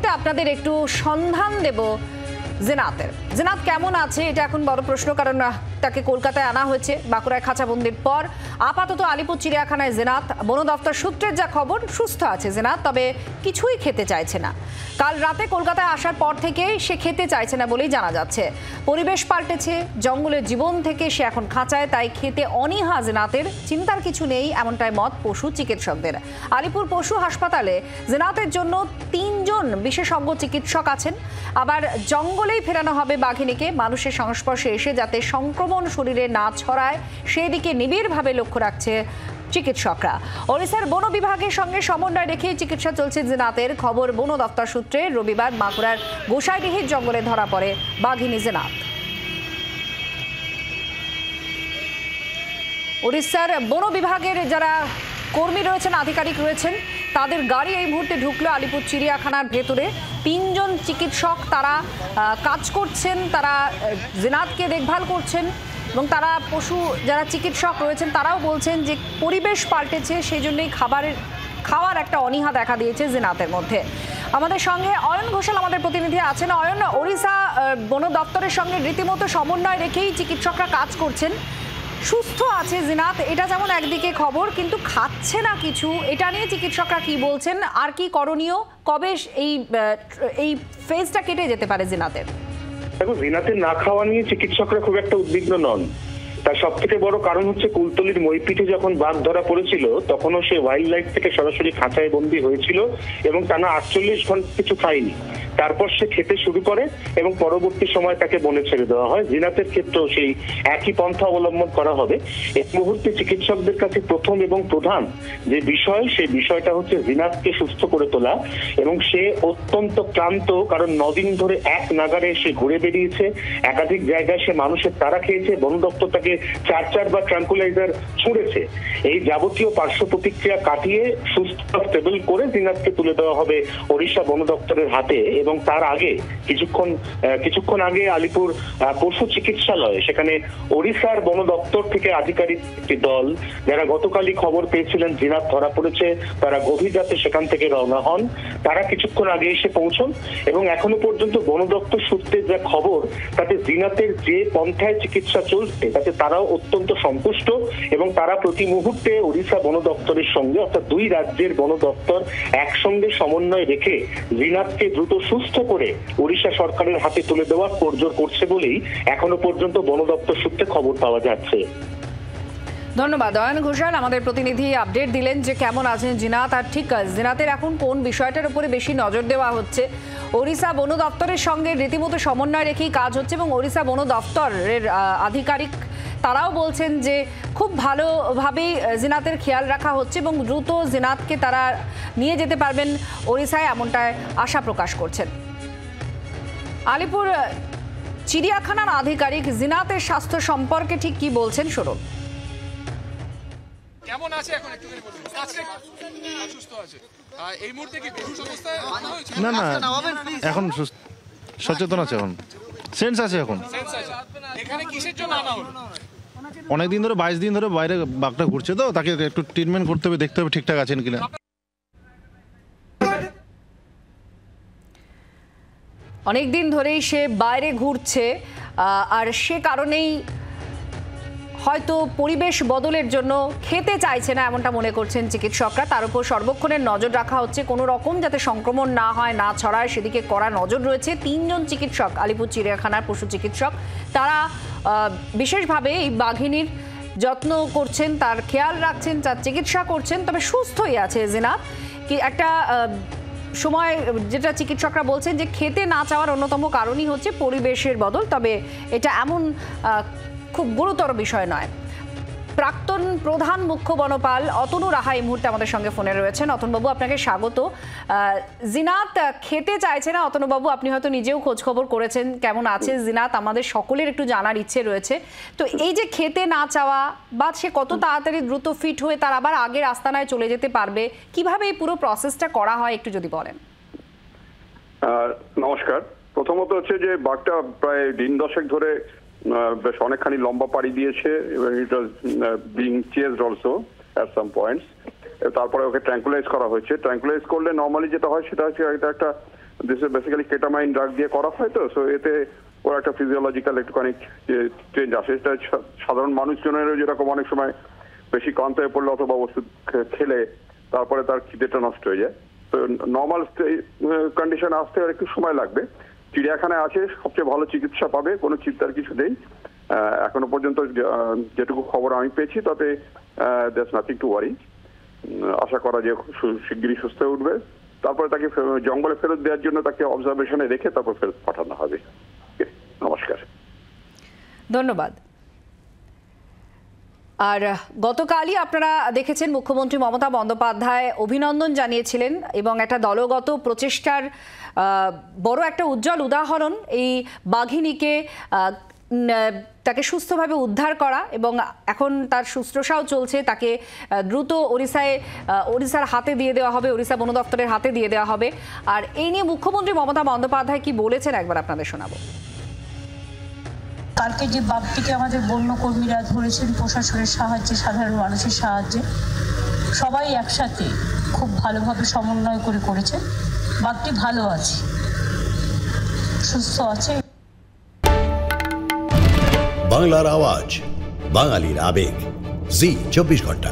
মুহূর্তে আপনাদের একটু সন্ধান দেব জিনাতের। জিনাত কেমন আছে এটা এখন বড় প্রশ্ন, কারণ তাকে কলকাতায় আনা হয়েছে বাঁকুড়ায় খাঁচাবন্দির পর। আপাতত আলিপুর চিড়িয়াখানায় জিনাত। বন দপ্তর সূত্রের যা খবর, সুস্থ আছে জিনাত, তবে কিছুই খেতে চাইছে না। কাল রাতে কলকাতায় আসার পর থেকেই সে খেতে চাইছে না বলেই জানা যাচ্ছে। পরিবেশ পাল্টেছে, জঙ্গলের জীবন থেকে সে এখন খাঁচায়, তাই খেতে অনীহা জিনাতের। চিন্তার কিছু নেই এমনটাই মত পশু চিকিৎসকদের। আলিপুর পশু হাসপাতালে জিনাতের জন্য 3 জন বিশেষজ্ঞ চিকিৎসক আছেন। আবার জঙ্গলেই ফেরানো হবে বাঘিনীকে, মানুষের সংস্পর্শে এসে যাতে সংক্রমণ শরীরে না ছড়ায় সেদিকে নিবিড়ভাবে লক্ষ্য রাখছে চিকিৎসকরা। ওড়িশার বন বিভাগের সঙ্গে সমন্বয় রেখে চিকিৎসা চলছে জিনাতের। খবর বন দপ্তর সূত্রে, রবিবার বাঁকুড়ার গোসাইডিহির জঙ্গলে ধরা পড়ে বাঘিনী জিনাত। ওড়িশার বন বিভাগের যারা কর্মী রয়েছেন, আধিকারিক রয়েছেন, তাদের গাড়ি এই মুহূর্তে ঢুকলো আলিপুর চিড়িয়াখানার ভেতরে। 3 জন চিকিৎসক তারা কাজ করছেন, তারা জিনাতকে দেখভাল করছেন এবং তারা পশু যারা চিকিৎসক রয়েছেন তারাও বলছেন যে পরিবেশ পাল্টেছে, সেই জন্যই খাওয়ার একটা অনীহা দেখা দিয়েছে জিনাতের মধ্যে। আমাদের সঙ্গে অয়ন ঘোষাল আমাদের প্রতিনিধি আছেন। অয়ন, ওড়িশা বন দপ্তরের সঙ্গে রীতিমতো সমন্বয় রেখেই চিকিৎসকরা কাজ করছেন। সুস্থ আছে জিনাত, এটা যেমন একদিকে খবর, কিন্তু খাচ্ছে না কিছু, এটা নিয়ে চিকিৎসকরা কি বলছেন আর কি করণীয়? কবে এই ফেজটা কেটে যেতে পারে জিনাতের? দেখো, জিনাতের না খাওয়া নিয়ে চিকিৎসকরা খুব একটা উদ্বিগ্ন নন। তার সব থেকে বড় কারণ হচ্ছে কুলতলির মইপিঠে যখন বাঘ ধরা পড়েছিল তখনও সে ওয়াইল্ড লাইফ থেকে সরাসরি খাঁচায় বন্দী হয়েছিল এবং টানা 48 ঘন্টা কিছু খায়নি। তারপর সে খেতে শুরু করে এবং পরবর্তী সময় তাকে বনে ছেড়ে দেওয়া হয়। জিনাতের ক্ষেত্রেও সেই একই পন্থা অবলম্বন করা হবে। এই মুহূর্তে চিকিৎসকদের কাছে প্রথম এবং প্রধান যে বিষয়, সেই বিষয়টা হচ্ছে জিনাতকে সুস্থ করে তোলা। এবং সে অত্যন্ত ক্লান্ত, কারণ 9 দিন ধরে এক নাগারে সে ঘুরে বেরিয়েছে, একাধিক জায়গায় সে মানুষের তাড়া খেয়েছে, বন দপ্তর তাকে 4 বার ট্রাঙ্কুলাইজার ছুঁড়েছে। এই যাবতীয় পার্শ্ব প্রতিক্রিয়া কাটিয়ে সুস্থ স্টেবল করে জিনাতকে তুলে দেওয়া হবে ওড়িশা বন দপ্তরের হাতে। এবং তার আগে কিছুক্ষণ আগে আলিপুর পশু চিকিৎসালয়ে, সেখানে ওড়িশার বন দপ্তর থেকে আধিকারিক একটি দল যারা গতকালই খবর পেয়েছিলেন জিনাত ধরা পড়েছে, তারা গভীর রাতে সেখান থেকে রওনা হন। তারা কিছুক্ষণ আগে এসে পৌঁছন এবং এখনো পর্যন্ত বন দপ্তর সূত্রে যা খবর, তাতে জিনাতের যে পন্থায় চিকিৎসা চলছে তাতে তারাও অত্যন্ত সন্তুষ্ট এবং তারা প্রতি মুহূর্তে ওড়িশা বন দপ্তরের সঙ্গে, অর্থাৎ 2 রাজ্যের বন দপ্তর একসঙ্গে সমন্বয় রেখে জিনাতকে দ্রুত সুস্থ করে ওড়িশা সরকারের হাতে তুলে দেওয়ার তোড়জোড় করছে বলেই এখনো পর্যন্ত বন দপ্তর সূত্রে খবর পাওয়া যাচ্ছে। ধন্যবাদ অয়ন ঘোষাল, আমাদের প্রতিনিধি আপডেট দিলেন যে কেমন আছেন জিনাত। আর ঠিক জিনাতের এখন কোন বিষয়টার উপরে বেশি নজর দেওয়া হচ্ছে? ওড়িশা বন দপ্তরের সঙ্গে রীতিমতো সমন্বয় রেখেই কাজ হচ্ছে এবং ওড়িশা বন দপ্তরের আধিকারিক তারাও বলছেন যে খুব ভালোভাবেই জিনাতের খেয়াল রাখা হচ্ছে এবং দ্রুত জিনাতকে তারা নিয়ে যেতে পারবেন ওড়িশায়, এমনটায় আশা প্রকাশ করছেন। আলিপুর চিড়িয়াখানার আধিকারিক জিনাতের স্বাস্থ্য সম্পর্কে ঠিক কি বলছেন শুনুন। কেমন আছে এখন একটুখানি বলুন। সুস্থ আছে এই মুহূর্তে, কি বেহুশ অবস্থায় আনা হয়েছে? না এখন সচেতন আছে, এখন সেন্স আছে, এখন এখানে কিসের জন্য আনা হলো? অনেকদিন ধরে 22 দিন ধরে বাইরে বাঘটা ঘুরছে, তো তাকে একটু ট্রিটমেন্ট করতে হবে, দেখতে হবে ঠিকঠাক আছেন কিনা। অনেকদিন ধরেই সে বাইরে ঘুরছে আর সে কারণেই হয়তো পরিবেশ বদলের জন্য খেতে চাইছে না, এমনটা মনে করছেন চিকিৎসকরা। তার উপর সর্বক্ষণের নজর রাখা হচ্ছে, কোনো রকম যাতে সংক্রমণ না হয়, না ছড়ায়, সেদিকে কড়া নজর রয়েছে। 3 জন চিকিৎসক আলিপুর চিড়িয়াখানার পশু চিকিৎসক, তারা বিশেষভাবে এই বাঘিনীর যত্ন করছেন, তার খেয়াল রাখছেন, তার চিকিৎসা করছেন। তবে সুস্থই আছে জিনাত। কি একটা সময় যেটা চিকিৎসকরা বলছেন যে খেতে না চাওয়ার অন্যতম কারণই হচ্ছে পরিবেশের বদল, তবে এটা এমন খুব গুরুতর বিষয় নয়। প্রাক্তন প্রধান মুখ্য বনপাল অতনু রাহা এই মুহূর্তে আমাদের সঙ্গে ফোনে রয়েছেন। অতনুবাবু, আপনাকে স্বাগত। জিনাত খেতে চাইছে না, অতনুবাবু আপনি হয়তো নিজেও খোঁজ খবর করেছেন কেমন আছে জিনাত, আমাদের সকলের একটু জানার ইচ্ছে রয়েছে। তো এই যে খেতে না চাওয়া, বা সে কত তাড়াতাড়ি দ্রুত ফিট হয়ে তার আবার আগের আস্তানায় চলে যেতে পারবে, কিভাবে এই পুরো প্রসেসটা করা হয় একটু যদি বলেন। নমস্কার। প্রথমত হচ্ছে যে বাঘটা প্রায় দিন 10 ধরে বেশ অনেকখানি লম্বা পাড়ি দিয়েছে এবং it was being chased also at some points. তারপরে ওকে ট্র্যাঙ্কুলাইজ করা হয়েছে। ট্র্যাঙ্কুলাইজ করলে নর্মালি যেটা হয় সেটা হচ্ছে এটা একটা this is basically ketamine drug দিয়ে করা হয়, তো সো এতে ওর একটা ফিজিওলজিক্যাল একটুখানি চেঞ্জ আসে। এটা সাধারণ মানুষজনেরও যেরকম অনেক সময় বেশি ক্লান্ত হয়ে পড়লে অথবা ওষুধ খেলে তারপরে তার খিদেটা নষ্ট হয়ে যায়, তো নর্মাল কন্ডিশন আসতে একটু সময় লাগবে। চিড়িয়াখানায় আছে, সবচেয়ে ভালো চিকিৎসা পাবে, কোনো চিন্তার কিছু নেই। এখনো পর্যন্ত যেটুকু খবর আমি পেয়েছি তাতে দ্যাটস নাথিং টু ওয়ারি। আশা করা যে শিগগিরই সুস্থ হয়ে উঠবে। তারপরে তাকে জঙ্গলে ফেরত দেওয়ার জন্য তাকে অবজারভেশনে রেখে তারপর ফেরত পাঠানো হবে। নমস্কার, ধন্যবাদ। আর গতকালই আপনারা দেখেছেন মুখ্যমন্ত্রী মমতা বন্দ্যোপাধ্যায় অভিনন্দন জানিয়েছিলেন এবং একটা দলগত প্রচেষ্টার বড় একটা উজ্জ্বল উদাহরণ এই বাঘিনীকে তাকে সুস্থভাবে উদ্ধার করা, এবং এখন তার শুশ্রূষাও চলছে। তাকে দ্রুত ওড়িশার হাতে দিয়ে দেওয়া হবে, ওড়িশা বন দপ্তরের হাতে দিয়ে দেওয়া হবে। আর এই নিয়ে মুখ্যমন্ত্রী মমতা বন্দ্যোপাধ্যায় কি বলেছেন একবার আপনাদের শোনাবো। কালকে যে বাঘটিকে আমাদের বন্যকর্মীরা ধরেছেন প্রশাসনের সাহায্যে, সাধারণ মানুষের সাহায্যে, সবাই একসাথে খুব ভালোভাবে সমন্বয় করে করেছে। বাঘটি ভালো আছে, সুস্থ আছে। বাংলার আওয়াজ, বাঙালির আবেগ, জি 24 ঘন্টা।